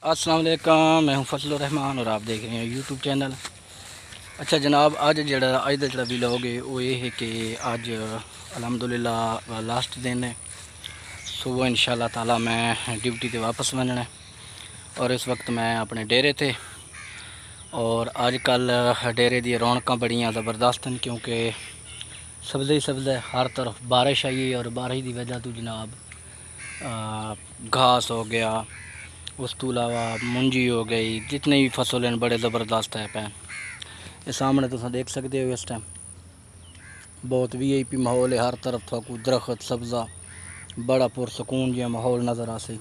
السلام علیکم، میں ہوں فضل الرحمان اور آپ دیکھ رہے ہیں یوٹیوب چینل۔ اچھا جناب، اج دا ویلاگ ہے وہ یہ ہے کہ اج الحمدللہ لاسٹ دن ہے۔ صبح انشاءاللہ تعالی میں ڈیوٹی تے واپس بننا ہے اور اس وقت میں اپنے ڈیرے تے، اور اج کل ڈیرے دی رونقاں بڑیاں زبردست ہیں کیونکہ سبزے سبزے ہر طرف بارش آئی ہے، اور بارش دی وجہ تو جناب گھاس ہو گیا، اس تو علاوہ منجی ہو گئی، جتنے بھی فصل ہیں بڑے زبردست ہے پہ یہ سامنے تو دیکھ سکتے ہو۔ اس ٹائم بہت وی آئی پی ماحول ہے، ہر طرف تھا کوئی درخت سبزہ، بڑا پرسکون جہا ماحول نظر آ سی۔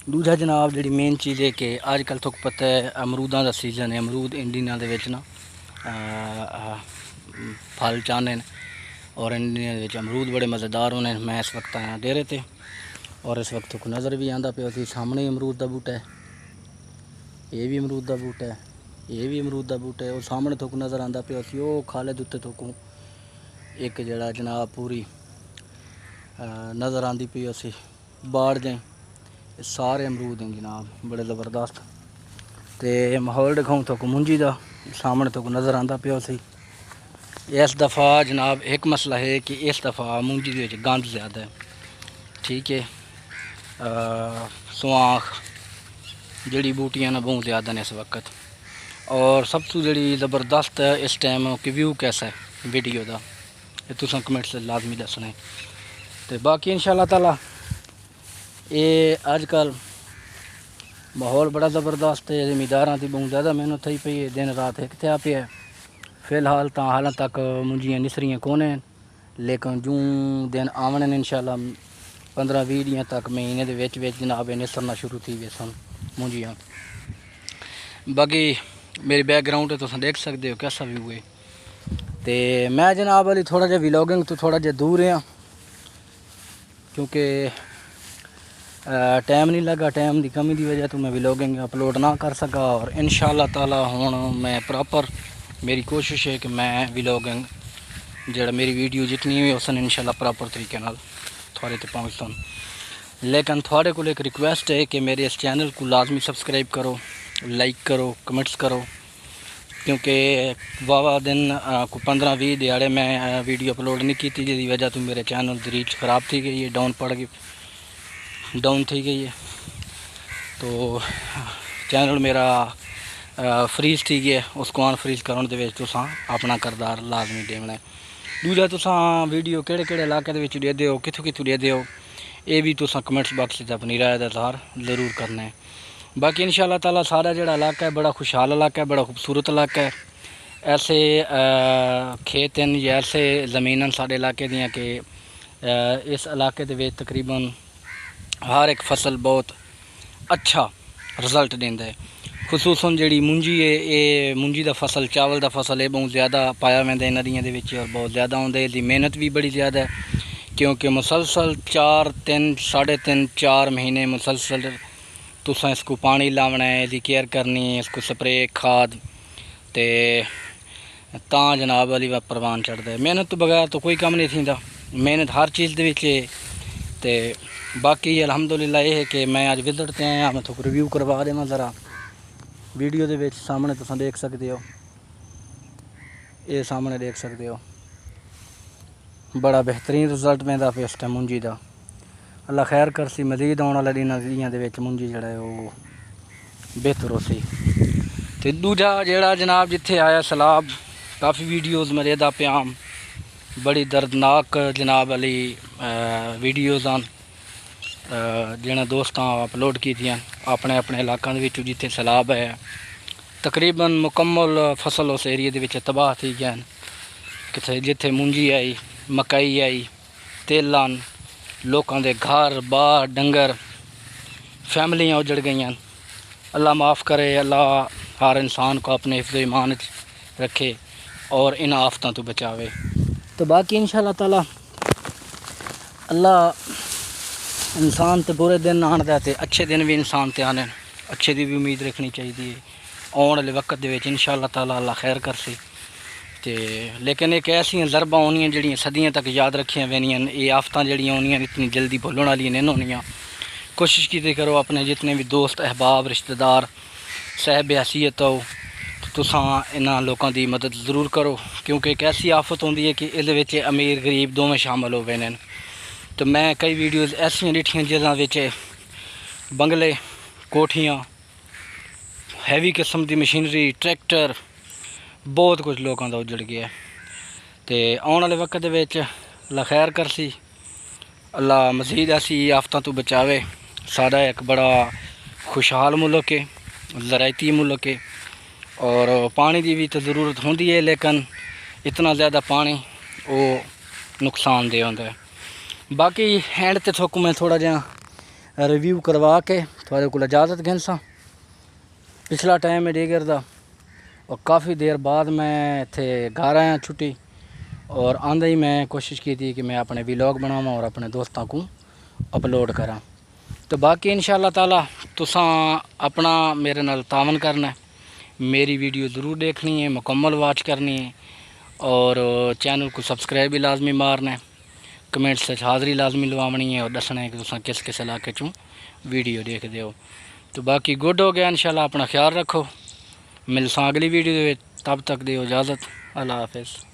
دوجا جناب جڑی مین چیز ہے کہ اج کل تک پتہ ہے امروداں دا سیزن ہے، امرود انڈیا دے وچ نا پھل چاہنے اور انڈیا دے وچ امرود بڑے مزیدار ہونے۔ میں اس وقت آیا ڈیرے تے اور اس وقت کو نظر بھی آندا پیا سی، سامنے امرود دا بوٹا ہے، یہ بھی امرود دا بوٹا ہے، یہ بھی امرود دا بوٹا ہے، اور سامنے تک نظر آندا پیا سی وہ کھالے دتے تک ایک جڑا جناب پوری نظر آندی پی سی باڑ جائیں، سارے امرود ہیں جناب بڑے زبردست۔ تے ماحول دکھاؤں تو منجی دا سامنے تو نظر آندا پیا سی۔ اس دفعہ جناب ایک مسئلہ ہے کہ اس دفعہ منجی دے وچ گند زیادہ ہے، ٹھیک ہے، سوانخ جڑی بوٹیاں نہ بہت زیادہ نے اس وقت، اور سب تو جڑی زبردست اس ٹائم کہ ویو کیسا ہے ویڈیو دا یہ تساں کمنٹ سے لازمی دسنا ہے۔ تے باقی انشاءاللہ تعالی یہ اج کل ماحول بڑا زبردست ہے، زمینداراں دی بہت زیادہ محنت تھی پئی ہے، دن رات ایک تھیا پیا ہے۔ فی الحال تا حالاں تک منجیاں نسریاں کونے، لیکن جوں دن آونے انشاءاللہ 15-20 دیاں تک مہینے دے وچ جناب نسرنا شروع تھی وے سن منجیاں۔ باقی میری بیک گراؤنڈ ہے تساں دیکھ سکتے ہو کیسا ویو ہے۔ تے میں جناب علی تھوڑا جہا ویلاگنگ تو تھوڑا جہا دور ہاں کیونکہ ٹائم نہیں لگا، ٹائم دی کمی دی وجہ تو میں ویلاگنگ اپلوڈ نہ کر سکا، اور انشاءاللہ تعالی ہوں میں پراپر میری کوشش ہے کہ میں ویلاگنگ جڑا میری ویڈیو جتنی ہوئی اس نے انشاءاللہ پراپر طریقے نال تھوڑے تے پہنچن۔ لیکن تھوڑے کو ایک ریکویسٹ ہے کہ میرے اس چینل کو لازمی سبسکرائب کرو، لائک کرو، کمنٹس کرو، کیونکہ واہ دن کو 15-20 دیہڑے میں ویڈیو اپلوڈ نہیں کی جس کی وجہ تو میرے چینل کی ریچ خراب تھی گئی ہے، ڈاؤن تھی گئی ہے، تو چینل میرا فریز تھی گیا، اس کو آن فریز کرنے دے وچ تساں اپنا کردار لازمی دینا ہے۔ دوجا تساں ویڈیو کہڑے کہڑے علاقے دے وچ دے دیو، کتھوں کتھوں دے دیو، یہ بھی تساں کمنٹس باکس سے اپنی رائے دا اظہار ضرور کرنا ہے۔ باقی انشاءاللہ تعالی سارا جڑا علاقہ ہے بڑا خوشحال علاقہ ہے، بڑا خوبصورت علاقہ ہے۔ ایسے کھیت ہیں یا ایسے زمیناں سارے علاقے دیاں کہ اس علاقے دے وچ تقریباً ہر ایک فصل بہت اچھا رزلٹ دیندا ہے، خصوصاً جڑی منجی ہے، یہ منجی دا فصل، چاول دا فصل ہے بہت زیادہ پایا ویندا ہے ندیاں دے وچ، اور بہت زیادہ ہوندا ہے، اس دی محنت بھی بڑی زیادہ ہے کیونکہ مسلسل 3.5-4 مہینے مسلسل تساں اس کو پانی لاونا ہے، اس کی کیئر کرنی ہے، اس کو سپرے کھاد تے تاں جناب علی پروان چڑھتا ہے۔ محنت تو بغیر تو کوئی کم نہیں تھیندا، محنت ہر چیز دے وچ ہے۔ تے باقی الحمدللہ یہ ہے کہ میں اج وزٹ تے آیا، میں تھوڑا ریویو کروا دیواں ذرا ویڈیو دے وچ سامنے تساں دیکھ سکتے ہو، یہ سامنے دیکھ سکتے ہو بڑا بہترین رزلٹ ملدا پیا اس ٹائم منجی دا۔ اللہ خیر کرسی، مزید آنے والے دنوں دے وچ منجی جڑا ہے وہ بہتر ہو سی۔ تے دوجا جڑا جناب جتھے آیا سیلاب، کافی ویڈیوز میں دا پیا، بڑی دردناک جناب علی ویڈیوز آن جنہاں دوستاں اپلوڈ کیتیاں اپنے اپنے علاقوں دے وچ جتھے سیلاب ہے، تقریباً مکمل فصل اس ایریے دے وچ تباہ تھی گئے، کتھے جتھے منجی آئی، مکئی آئی، تیلاں، لوکاں دے گھر بار ڈنگر فیملیاں اجڑ گئیاں۔ اللہ معاف کرے، اللہ ہر انسان کو اپنے حفظ و ایمان رکھے اور ان آفتوں تو بچاوے۔ تو باقی انشاءاللہ تعالی اللہ انسان تے برے دن آندا تے اچھے دن بھی انسان تے آنے، اچھے دی بھی امید رکھنی چاہیے، آنے والے وقت دے وچ انشاءاللہ تعالی اللہ خیر کرسی۔ تے لیکن ایک ایسیاں ضرباں ہونیاں جڑیاں صدیاں تک یاد رکھیاں وینیاں، یہ آفتاں جڑیاں ہونیاں اتنی جلدی بھولن والیاں نہیں ہونیاں، کوشش کی کرو اپنے جتنے بھی دوست احباب رشتہ دار صاحب حیثیت ہو تساں انہاں لوکاں دی مدد ضرور کرو، کیونکہ ایک ایسی آفت ہوندی ہے کہ اس وچ امیر غریب دونوں شامل ہو گئے ہیں۔ تو میں کئی ویڈیوز ایسیاں ڈٹھیاں جہاں وچ بنگلے کوٹھیاں ہیوی قسم دی مشینری ٹریکٹر بہت کچھ لوگوں کا اجڑ گیا ہے۔ تے آنے والے وقت دے وچ اللہ خیر کرسی، اللہ مزید ایسی آفتاں تو بچاوے۔ ساڈا ایک بڑا خوشحال ملک ہے، زراعتی ملک ہے، اور پانی دی بھی تو ضرورت ہوندی ہے، لیکن اتنا زیادہ پانی وہ نقصان دہ ہوتا ہے۔ باقی اینڈ تے تھوک میں تھوڑا جہا ریویو کروا کے تھوڑے کو اجازت گھنساں۔ پچھلا ٹائم ہے ڈیگر دا، اور کافی دیر بعد میں اتھے گھر آیا چھٹی، اور آندے ہی میں کوشش کی تھی کہ میں اپنے ولاگ بناواں اور اپنے دوستاں کو اپلوڈ کراں۔ تو باقی انشاءاللہ تعالی تساں اپنا میرے نال تعاون کرنا ہے، میری ویڈیو ضرور دیکھنی ہے، مکمل واچ کرنی ہے، اور چینل کو سبسکرائب بھی لازمی مارنا ہے، کمنٹ سے حاضری لازمی لوامنی ہے، اور دسنا ہے کہ تساں کس کس علاقے چوں ویڈیو دیکھ دے ہو۔ تو باقی گڈ ہو گیا، انشاءاللہ اپنا خیال رکھو، ملساں اگلی ویڈیو دے، تب تک دیو اجازت، اللہ حافظ۔